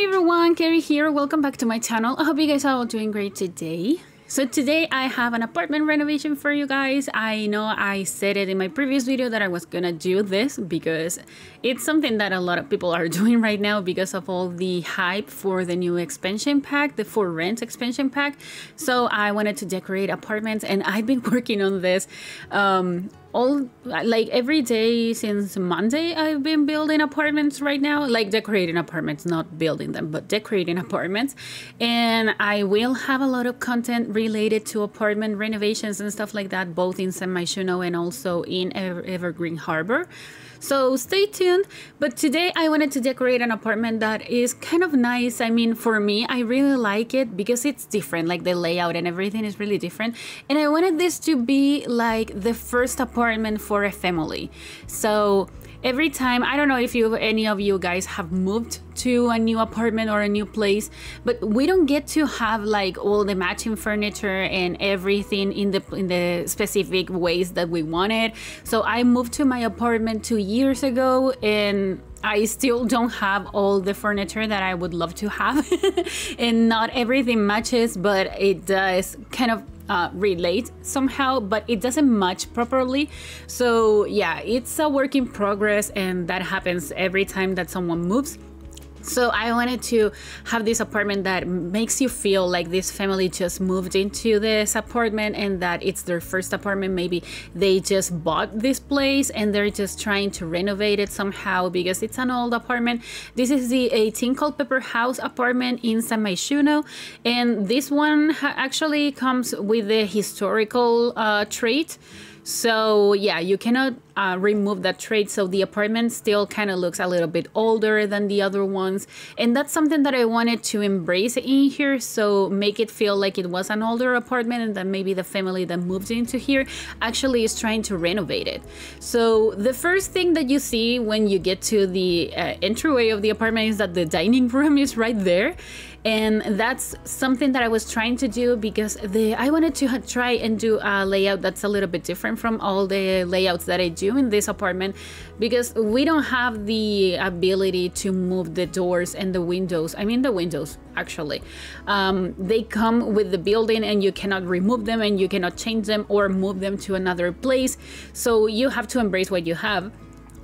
Hi everyone, Kaary here. Welcome back to my channel. I hope you guys are all doing great today. So today I have an apartment renovation for you guys. I know I said it in my previous video that I was gonna do this because it's something that a lot of people are doing right now because of all the hype for the new expansion pack, the for rent expansion pack. So I wanted to decorate apartments and I've been working on this every day since Monday. I've been building apartments right now, like decorating apartments, not building them, but decorating apartments. And I will have a lot of content related to apartment renovations and stuff like that, both in San Myshuno and also in Evergreen Harbor. So stay tuned. But today I wanted to decorate an apartment that is kind of nice. I mean, for me, I really like it because it's different, like the layout and everything is really different. And I wanted this to be like the first apartment for a family. So every time, I don't know if any of you guys have moved to a new apartment or a new place, but we don't get to have like all the matching furniture and everything in the specific ways that we wanted. So I moved to my apartment 2 years ago and I still don't have all the furniture that I would love to have and not everything matches, but it does kind of relate somehow, but it doesn't match properly. So yeah, it's a work in progress and that happens every time that someone moves. So I wanted to have this apartment that makes you feel like this family just moved into this apartment and that it's their first apartment. Maybe they just bought this place and they're just trying to renovate it somehow because it's an old apartment. This is the 18 Culpeper House apartment in San Myshuno, and this one actually comes with the historical trait. So yeah, you cannot remove that trait, so the apartment still kind of looks a little bit older than the other ones, and that's something that I wanted to embrace in here, so make it feel like it was an older apartment and that maybe the family that moved into here actually is trying to renovate it. So the first thing that you see when you get to the entryway of the apartment is that the dining room is right there. And that's something that I was trying to do because I wanted to try and do a layout that's a little bit different from all the layouts that I do in this apartment, because we don't have the ability to move the doors and the windows. I mean, the windows actually, they come with the building and you cannot remove them and you cannot change them or move them to another place. So you have to embrace what you have.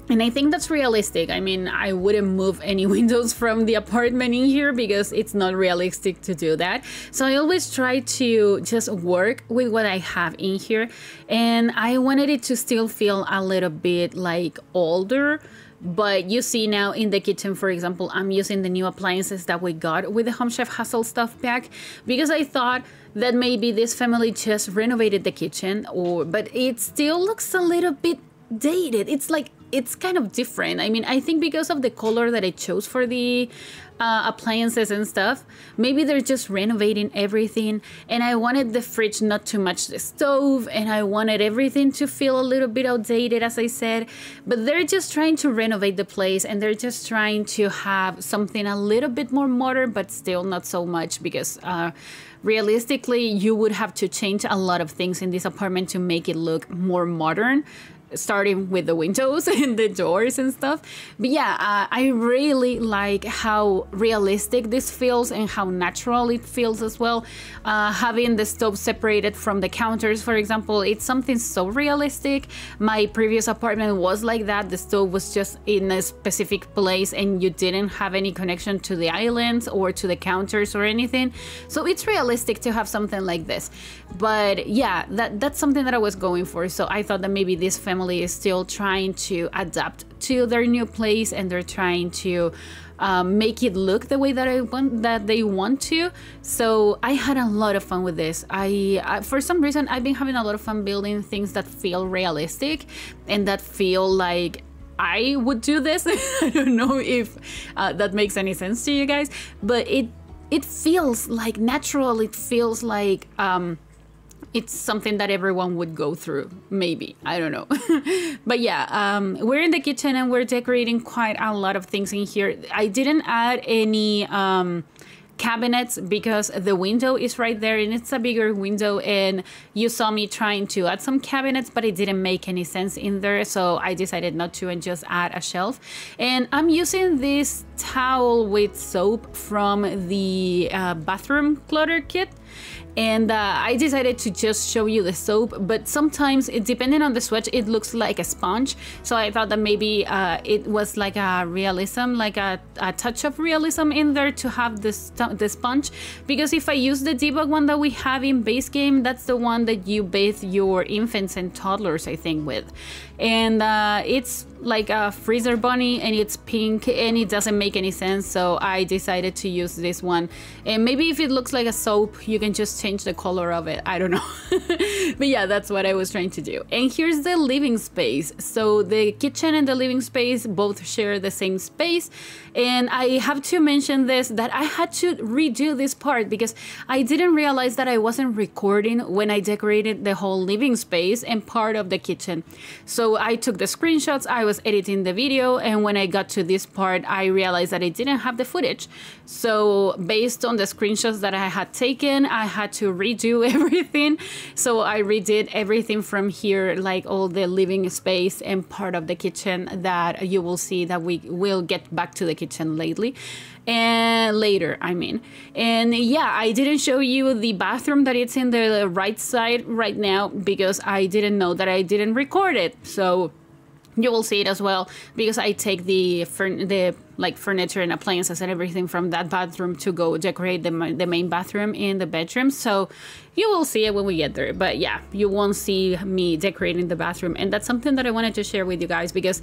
And I think that's realistic. I mean, I wouldn't move any windows from the apartment in here because it's not realistic to do that. So I always try to just work with what I have in here. And I wanted it to still feel a little bit like older. But you see now in the kitchen, for example, I'm using the new appliances that we got with the Home Chef Hustle Stuff pack because I thought that maybe this family just renovated the kitchen, but it still looks a little bit dated. It's kind of different. I mean, I think because of the color that I chose for the appliances and stuff, maybe they're just renovating everything, and I wanted the fridge not to match the stove, and I wanted everything to feel a little bit outdated, as I said, but they're just trying to renovate the place and they're just trying to have something a little bit more modern, but still not so much because realistically you would have to change a lot of things in this apartment to make it look more modern, starting with the windows and the doors and stuff. But yeah, I really like how realistic this feels and how natural it feels as well. Having the stove separated from the counters, for example, it's something so realistic. My previous apartment was like that. The stove was just in a specific place and you didn't have any connection to the islands or to the counters or anything. So it's realistic to have something like this. But yeah, that's something that I was going for. So I thought that maybe this family is still trying to adapt to their new place and they're trying to make it look the way that they want to. So I had a lot of fun with this. For some reason I've been having a lot of fun building things that feel realistic and that feel like I would do this. I don't know if that makes any sense to you guys, but it feels like natural. It feels like it's something that everyone would go through, maybe, I don't know. But yeah, we're in the kitchen and we're decorating quite a lot of things in here. I didn't add any cabinets because the window is right there and it's a bigger window, and you saw me trying to add some cabinets, but it didn't make any sense in there, so I decided not to and just add a shelf. And I'm using this towel with soap from the bathroom clutter kit. And I decided to just show you the soap, but sometimes, depending on the swatch, it looks like a sponge. So I thought that maybe it was like a realism, like a touch of realism in there to have this the sponge. Because if I use the debug one that we have in base game, that's the one that you bathe your infants and toddlers, I think, with. And it's like a freezer bunny, and it's pink, and it doesn't make any sense, so I decided to use this one. And maybe if it looks like a soap, you can just change the color of it, I don't know. But yeah, that's what I was trying to do. And here's the living space. So the kitchen and the living space both share the same space, and I have to mention this, that I had to redo this part because I didn't realize that I wasn't recording when I decorated the whole living space and part of the kitchen. So I took the screenshots, I was editing the video, and when I got to this part, I realized that I didn't have the footage. So based on the screenshots that I had taken, I had to redo everything. So I redid everything from here, like all the living space and part of the kitchen that you will see that we will get back to the kitchen lately. And later, I mean. And yeah, I didn't show you the bathroom that it's in the right side right now because I didn't know that I didn't record it. So you will see it as well because I take the furniture and appliances and everything from that bathroom to go decorate the main bathroom in the bedroom. So you will see it when we get there. But yeah, you won't see me decorating the bathroom. And that's something that I wanted to share with you guys because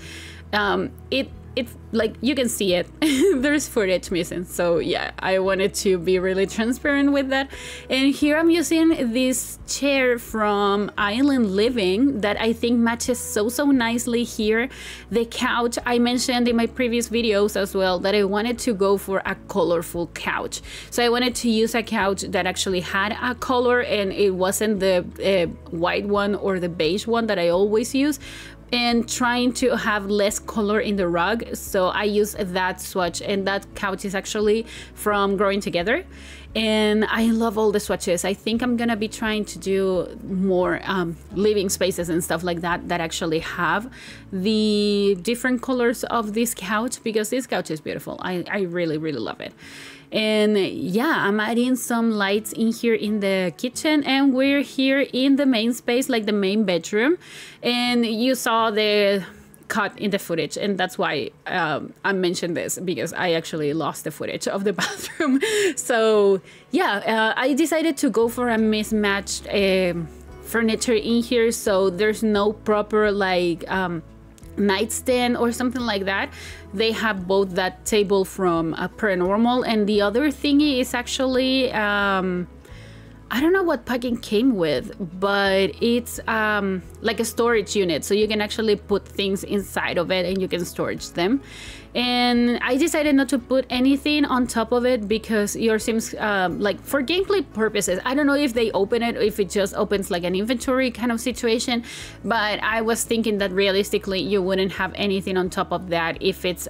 it's like you can see it. There's footage missing, so yeah, I wanted to be really transparent with that. And here I'm using this chair from Island Living that I think matches so nicely here. The couch, I mentioned in my previous videos as well that I wanted to go for a colorful couch, so I wanted to use a couch that actually had a color and it wasn't the white one or the beige one that I always use, and trying to have less color in the rug. So I use that swatch, and that couch is actually from Growing Together. And I love all the swatches. I think I'm gonna be trying to do more living spaces and stuff like that that actually have the different colors of this couch because this couch is beautiful. I really love it. And yeah, I'm adding some lights in here in the kitchen, and we're here in the main space, like the main bedroom. And you saw the cut in the footage, and that's why I mentioned this because I actually lost the footage of the bathroom. So yeah, I decided to go for a mismatched furniture in here, so there's no proper like nightstand or something like that. They have both that table from Paranormal, and the other thingy is actually I don't know what packing came with, but it's like a storage unit, so you can actually put things inside of it and you can storage them. And I decided not to put anything on top of it because your Sims, like for gameplay purposes, I don't know if they open it or if it just opens like an inventory kind of situation, but I was thinking that realistically you wouldn't have anything on top of that if it's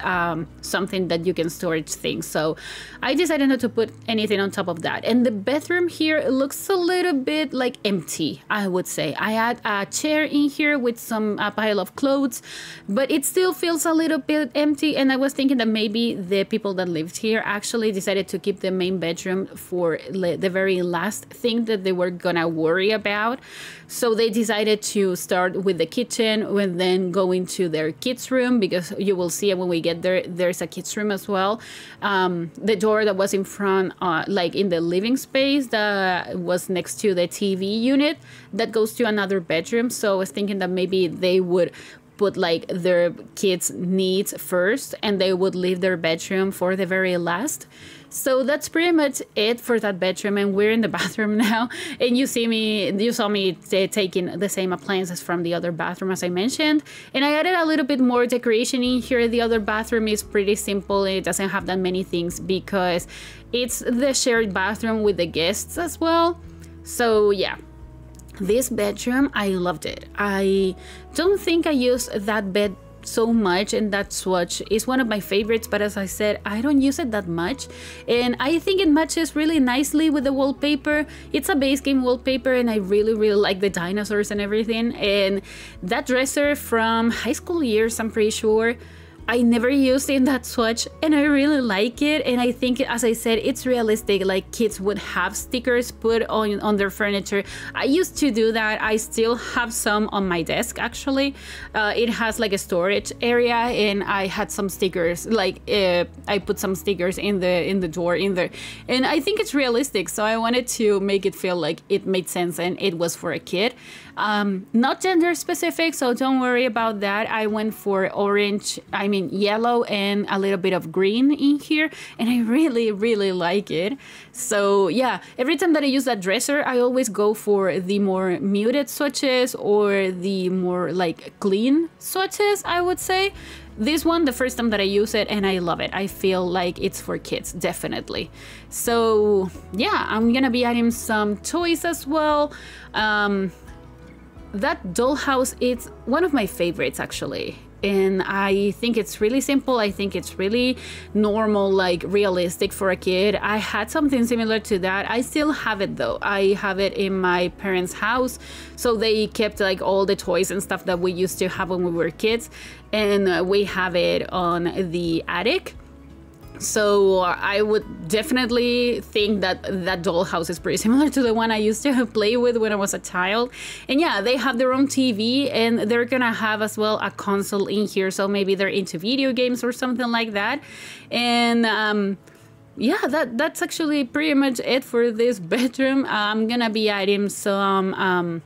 something that you can storage things. So I decided not to put anything on top of that. And the bedroom here looks a little bit like empty, I would say. I had a chair in here with some pile of clothes, but it still feels a little bit empty. And I was thinking that maybe the people that lived here actually decided to keep the main bedroom for the very last thing that they were gonna worry about. So they decided to start with the kitchen and then go into their kids' room, because you will see it when we get there, there's a kids' room as well. The door that was in front, like in the living space, that was next to the TV unit that goes to another bedroom. So I was thinking that maybe they would put like their kids' needs first and they would leave their bedroom for the very last. So that's pretty much it for that bedroom, and we're in the bathroom now. And you saw me taking the same appliances from the other bathroom as I mentioned, and I added a little bit more decoration in here. The other bathroom is pretty simple, it doesn't have that many things because it's the shared bathroom with the guests as well. So yeah, this bedroom, I loved it. I don't think I used that bed so much, and that swatch is one of my favorites, but as I said, I don't use it that much, and I think it matches really nicely with the wallpaper. It's a base game wallpaper, and I really like the dinosaurs and everything. And that dresser from high school years, I'm pretty sure, I never used in that swatch, and I really like it. And I think, as I said, it's realistic, like kids would have stickers put on their furniture. I used to do that. I still have some on my desk, actually. It has like a storage area, and I had some stickers, like I put some stickers in the door in there, and I think it's realistic, so I wanted to make it feel like it made sense and it was for a kid. Not gender specific, so don't worry about that. I went for yellow and a little bit of green in here, and I really like it. So yeah, every time that I use that dresser, I always go for the more muted swatches or the more like clean swatches, I would say. This one, the first time that I use it, and I love it. I feel like it's for kids, definitely. So yeah, I'm gonna be adding some toys as well. That dollhouse, it's one of my favorites, actually. And I think it's really simple. I think it's really normal, like realistic for a kid. I had something similar to that. I still have it though. I have it in my parents' house. So they kept like all the toys and stuff that we used to have when we were kids. And we have it on the attic. So I would definitely think that that dollhouse is pretty similar to the one I used to play with when I was a child. And yeah, they have their own TV, and they're gonna have as well a console in here, so maybe they're into video games or something like that. And yeah, that's actually pretty much it for this bedroom. I'm gonna be adding some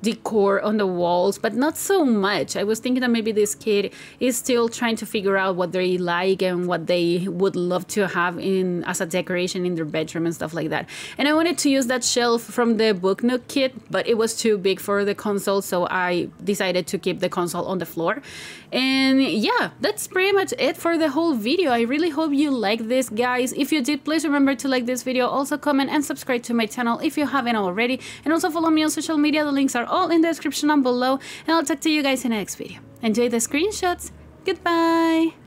decor on the walls, but not so much. I was thinking that maybe this kid is still trying to figure out what they like and what they would love to have in as a decoration in their bedroom and stuff like that. And I wanted to use that shelf from the Book Nook kit, but it was too big for the console, so I decided to keep the console on the floor. And yeah, that's pretty much it for the whole video. I really hope you liked this, guys. If you did, please remember to like this video, also comment and subscribe to my channel if you haven't already, and also follow me on social media. The links are all in the description down below, and I'll talk to you guys in the next video. Enjoy the screenshots. Goodbye.